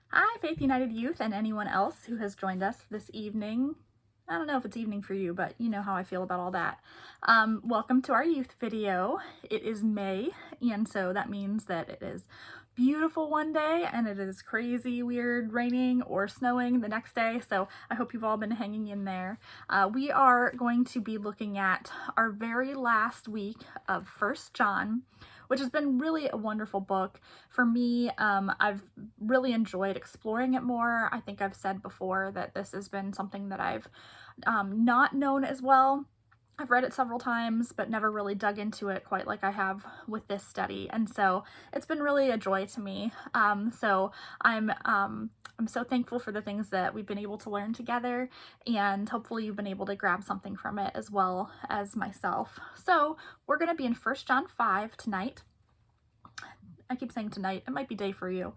Hi, Faith United Youth, and anyone else who has joined us this evening. I don't know if it's evening for you, but you know how I feel about all that. Welcome to our youth video. It is May, and so that means that it is beautiful one day and it is crazy, weird, raining or snowing the next day. So I hope you've all been hanging in there. We are going to be looking at our very last week of First John, which has been really a wonderful book. For me, I've really enjoyed exploring it more. I think I've said before that this has been something that I've not known as well. I've read it several times, but never really dug into it quite like I have with this study. And so it's been really a joy to me. So I'm so thankful for the things that we've been able to learn together, and hopefully you've been able to grab something from it as well as myself. So we're going to be in 1 John 5 tonight. I keep saying tonight, it might be day for you.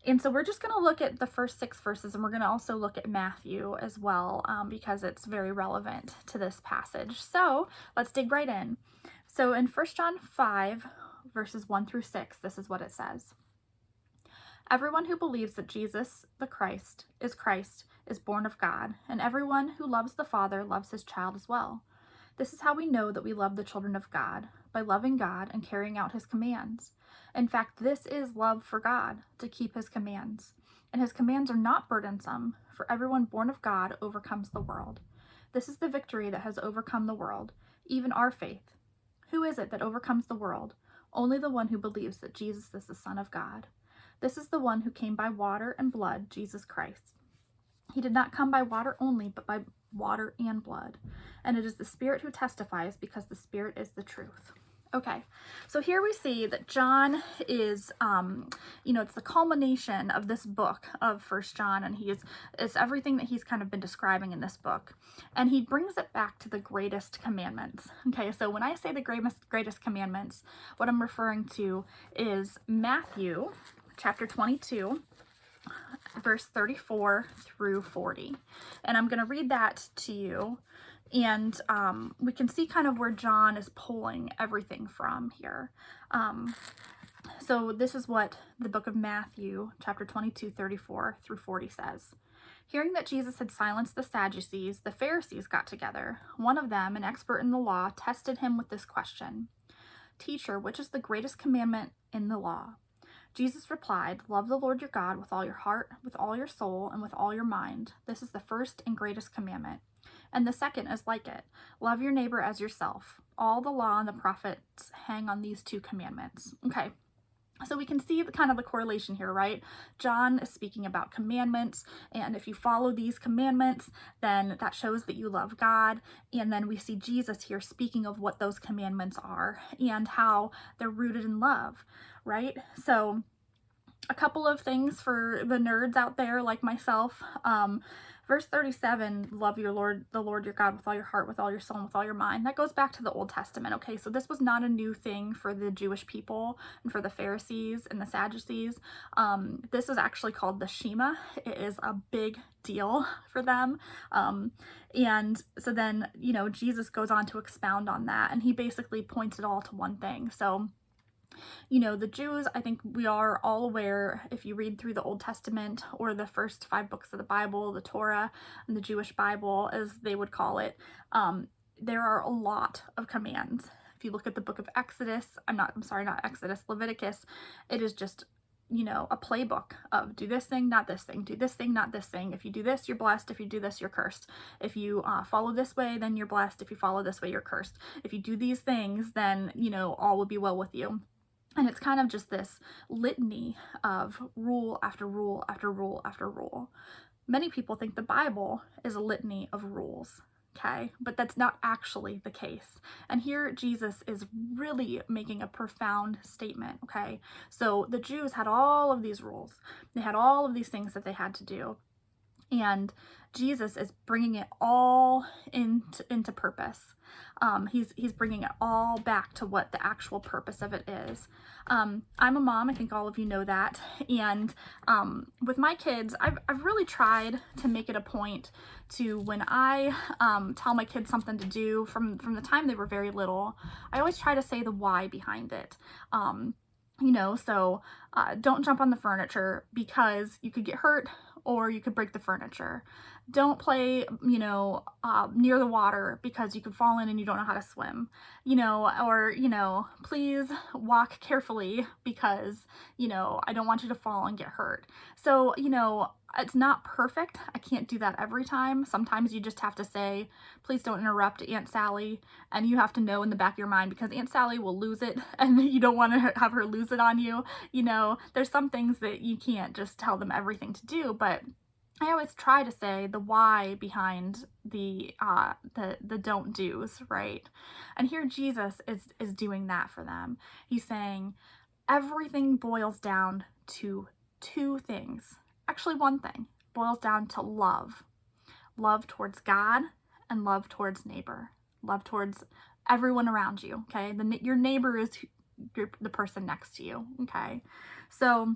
And so we're just going to look at the first 6 verses, and we're going to also look at Matthew as well, because it's very relevant to this passage. So let's dig right in. So in 1 John 5, verses 1 through 6, this is what it says. Everyone who believes that Jesus, the Christ, is born of God, and everyone who loves the Father loves his child as well. This is how we know that we love the children of God, by loving God and carrying out his commands. In fact, this is love for God, to keep his commands. And his commands are not burdensome, for everyone born of God overcomes the world. This is the victory that has overcome the world, even our faith. Who is it that overcomes the world? Only the one who believes that Jesus is the Son of God. This is the one who came by water and blood, Jesus Christ. He did not come by water only, but by water and blood. And it is the Spirit who testifies, because the Spirit is the truth. Okay, so here we see that John is, it's the culmination of this book of First John, and it's everything that he's kind of been describing in this book. And he brings it back to the greatest commandments. Okay, so when I say the greatest commandments, what I'm referring to is Matthew chapter 22, verse 34 through 40. And I'm going to read that to you. And we can see kind of where John is pulling everything from here. So this is what the book of Matthew, chapter 22, 34 through 40 says. Hearing that Jesus had silenced the Sadducees, the Pharisees got together. One of them, an expert in the law, tested him with this question. Teacher, which is the greatest commandment in the law? Jesus replied, love the Lord your God with all your heart, with all your soul, and with all your mind. This is the first and greatest commandment. And the second is like it. Love your neighbor as yourself. All the law and the prophets hang on these 2 commandments. Okay. So we can see the correlation here, right? John is speaking about commandments, and if you follow these commandments, then that shows that you love God. And then we see Jesus here speaking of what those commandments are and how they're rooted in love, right? So a couple of things for the nerds out there like myself. Verse 37, love the Lord your God with all your heart, with all your soul, and with all your mind. That goes back to the Old Testament, okay? So this was not a new thing for the Jewish people and for the Pharisees and the Sadducees. This is actually called the Shema. It is a big deal for them. And so then, Jesus goes on to expound on that, and he basically points it all to one thing. So the Jews, I think we are all aware, if you read through the Old Testament or the first 5 books of the Bible, the Torah and the Jewish Bible, as they would call it, there are a lot of commands. If you look at the book of Exodus, not Exodus, Leviticus, it is just, a playbook of do this thing, not this thing, do this thing, not this thing. If you do this, you're blessed. If you do this, you're cursed. If you follow this way, then you're blessed. If you follow this way, you're cursed. If you do these things, then, all will be well with you. And it's kind of just this litany of rule after rule after rule after rule. Many people think the Bible is a litany of rules, okay? But that's not actually the case. And here Jesus is really making a profound statement, okay? So the Jews had all of these rules. They had all of these things that they had to do. And Jesus is bringing it all into purpose. He's bringing it all back to what the actual purpose of it is. I'm a mom. I think all of you know that. And with my kids, I've really tried to make it a point to, when I tell my kids something to do from the time they were very little, I always try to say the why behind it. So don't jump on the furniture because you could get hurt or you could break the furniture. Don't play, near the water because you could fall in and you don't know how to swim, or, please walk carefully because, I don't want you to fall and get hurt. So, it's not perfect. I can't do that every time. Sometimes you just have to say, please don't interrupt Aunt Sally. And you have to know in the back of your mind because Aunt Sally will lose it and you don't want to have her lose it on you. There's some things that you can't just tell them everything to do, but I always try to say the why behind the don't do's, right? And here Jesus is doing that for them. He's saying everything boils down to two things. Actually, one thing boils down to love. Love towards God and love towards neighbor. Love towards everyone around you, okay? Your neighbor is the person next to you, okay? So,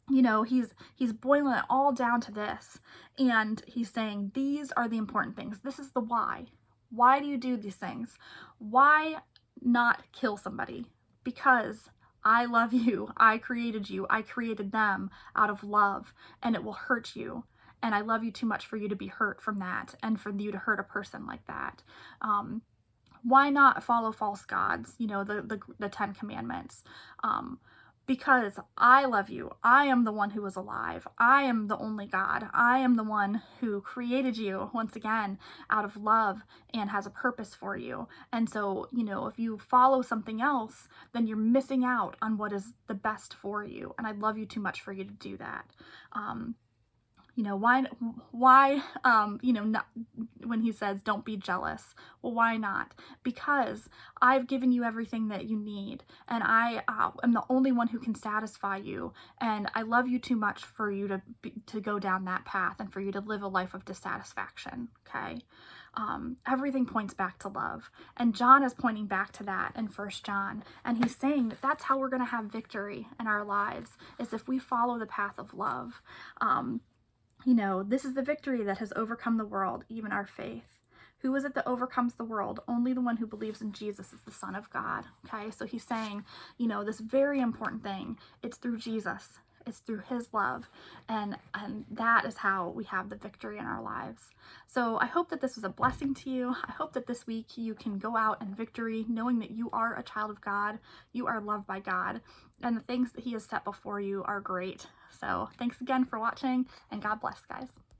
he's boiling it all down to this, and he's saying these are the important things. This is the why. Why do you do these things? Why not kill somebody? Because I love you. I created you. I created them out of love, and it will hurt you. And I love you too much for you to be hurt from that and for you to hurt a person like that. Why not follow false gods? The 10 Commandments. Because I love you. I am the one who is alive. I am the only God. I am the one who created you, once again, out of love and has a purpose for you. And so, if you follow something else, then you're missing out on what is the best for you. And I love you too much for you to do that. Why, not, when he says, don't be jealous. Well, why not? Because I've given you everything that you need, and I am the only one who can satisfy you, and I love you too much for you to go down that path and for you to live a life of dissatisfaction, okay? Everything points back to love, and John is pointing back to that in 1 John, and he's saying that that's how we're going to have victory in our lives, is if we follow the path of love. This is the victory that has overcome the world, even our faith. Who is it that overcomes the world? Only the one who believes in Jesus is the Son of God. Okay, so he's saying, this very important thing. It's through Jesus. It's through his love. And that is how we have the victory in our lives. So I hope that this was a blessing to you. I hope that this week you can go out in victory, knowing that you are a child of God. You are loved by God. And the things that he has set before you are great. So thanks again for watching, and God bless, guys.